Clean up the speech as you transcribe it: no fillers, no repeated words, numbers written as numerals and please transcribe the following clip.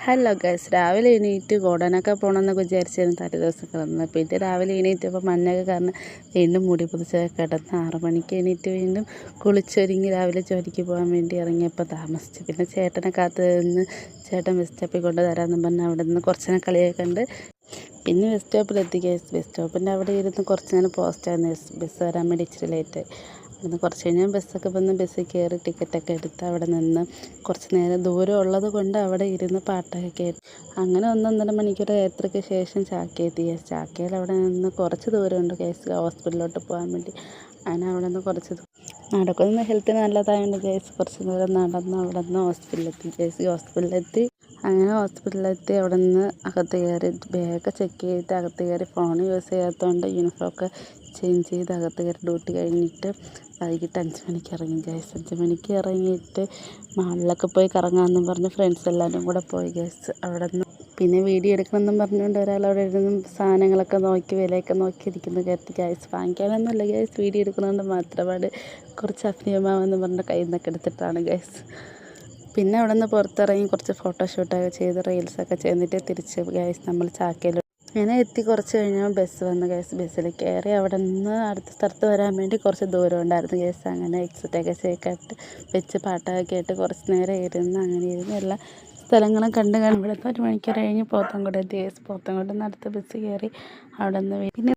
Hello guys, രാവിലെ എണീറ്റ് ഗോഡനൊക്കെ പോകണമെന്നൊക്കെ വിചാരിച്ചായിരുന്നു തലേ ദിവസം കിടന്നത്. പിന്നെ രാവിലെ എണീറ്റപ്പോൾ മഞ്ഞൊക്കെ കാരണം വീണ്ടും മൂടി പുതച്ചൊക്കെ കിടന്ന് 6 മണിക്ക് എണീറ്റ് വീണ്ടും കുളിച്ചൊരുങ്ങി രാവിലെ ജോലിക്ക് പോകാൻ വേണ്ടി ഇറങ്ങിയപ്പോൾ താമസിച്ചു. പിന്നെ ചേട്ടനെ കാത്ത് നിന്ന് ചേട്ടൻ ബസ് സ്റ്റോപ്പിൽ കൊണ്ട് തരാമെന്ന് പറഞ്ഞ് അവിടെ നിന്ന് കുറച്ച് നേരം കളിയൊക്കെ കണ്ട് പിന്നെ ബസ് സ്റ്റോപ്പിലെത്തി ഗൈസ്. ബസ് സ്റ്റോപ്പിൻ്റെ അവിടെ ഇരുന്ന് കുറച്ച് നേരം പോസ്റ്റായിരുന്നു. ബസ് വരാൻ വേണ്ടി ഇച്ചിരി ലേറ്റായി. അവിടുന്ന് കുറച്ച് കഴിഞ്ഞാൽ ബസ്സൊക്കെ വന്ന് ബസ്സിൽ കയറി ടിക്കറ്റൊക്കെ എടുത്ത് അവിടെ നിന്ന് കുറച്ച് നേരം ദൂരം ഉള്ളത് കൊണ്ട് അവിടെ ഇരുന്ന് പാട്ടൊക്കെ കേട്ട് അങ്ങനെ 1-1.5 മണിക്കൂർ യാത്രയ്ക്ക് ശേഷം ചാക്കയെത്തി. ചാക്കയിൽ അവിടെ നിന്ന് കുറച്ച് ദൂരമുണ്ട് കേസ് ഹോസ്പിറ്റലിലോട്ട് പോകാൻ വേണ്ടി. അങ്ങനെ അവിടെ നിന്ന് കുറച്ച് നടക്കുന്നത് ഹെൽത്തിന് നല്ലതായതുകൊണ്ട് കേസ് കുറച്ച് ദൂരം നടന്ന് അവിടെ നിന്ന് ഹോസ്പിറ്റലിലെത്തി. അങ്ങനെ ഹോസ്പിറ്റലിലെത്തി അവിടെ നിന്ന് അകത്ത് കയറി ബാഗൊക്കെ ചെക്ക് ചെയ്തിട്ട് അകത്ത് കയറി. ഫോൺ യൂസ് ചെയ്യാത്തതുകൊണ്ട് യൂണിഫോമൊക്കെ ചേഞ്ച് ചെയ്ത് അകത്ത് കയറി ഡ്യൂട്ടി കഴിഞ്ഞിട്ട് വൈകിട്ട് 5 മണിക്ക് ഇറങ്ങി ഗൈസ്. 5 മണിക്ക് ഇറങ്ങിയിട്ട് മാളിലൊക്കെ പോയി കറങ്ങാമെന്നും പറഞ്ഞ് ഫ്രണ്ട്സ് എല്ലാവരും കൂടെ പോയി ഗൈസ്. അവിടെ നിന്ന് പിന്നെ വീഡിയോ എടുക്കണമെന്നും പറഞ്ഞുകൊണ്ട് ഒരാളവിടെ ഇരുന്ന് സാധനങ്ങളൊക്കെ നോക്കി വിലയൊക്കെ നോക്കിയിരിക്കുന്നു കയറ്റി ഗൈസ്. വാങ്ങിക്കാനൊന്നുമില്ല ഗൈസ്, വീഡിയോ എടുക്കുന്നതുകൊണ്ട് മാത്രമാണ്. കുറച്ച് അഭിനയമാവെന്ന് പറഞ്ഞ് കയ്യിൽ നിന്നൊക്കെ എടുത്തിട്ടാണ് ഗൈസ്. പിന്നെ അവിടെ നിന്ന് പുറത്തിറങ്ങി കുറച്ച് ഫോട്ടോഷൂട്ടൊക്കെ ചെയ്ത് റീൽസൊക്കെ ചെയ്തിട്ട് തിരിച്ച് ഗൈസ് നമ്മൾ ചാക്കയിൽ അങ്ങനെ എത്തി. കുറച്ച് കഴിഞ്ഞാൽ ബസ് വന്ന് ഗൈസ്. ബസ്സിൽ കയറി അവിടെ നിന്ന് അടുത്ത സ്ഥലത്ത് വരാൻ വേണ്ടി കുറച്ച് ദൂരം ഉണ്ടായിരുന്നു ഗൈസ്. അങ്ങനെ എക്സിറ്റൊക്കെ കേട്ട് വെച്ച് പാട്ടൊക്കെ കേട്ട് കുറച്ച് നേരം ഇരുന്ന് അങ്ങനെ ഇരുന്ന് എല്ലാ സ്ഥലങ്ങളും കണ്ട് ഇവിടുത്തെ 1 മണിക്കൂർ കഴിഞ്ഞ് പോത്തൻകുടി എത്തി ഗൈസ്. പോത്തൻകുടിയിൽ നിന്ന് അടുത്ത ബസ് കയറി അവിടെ നിന്ന് പിന്നെ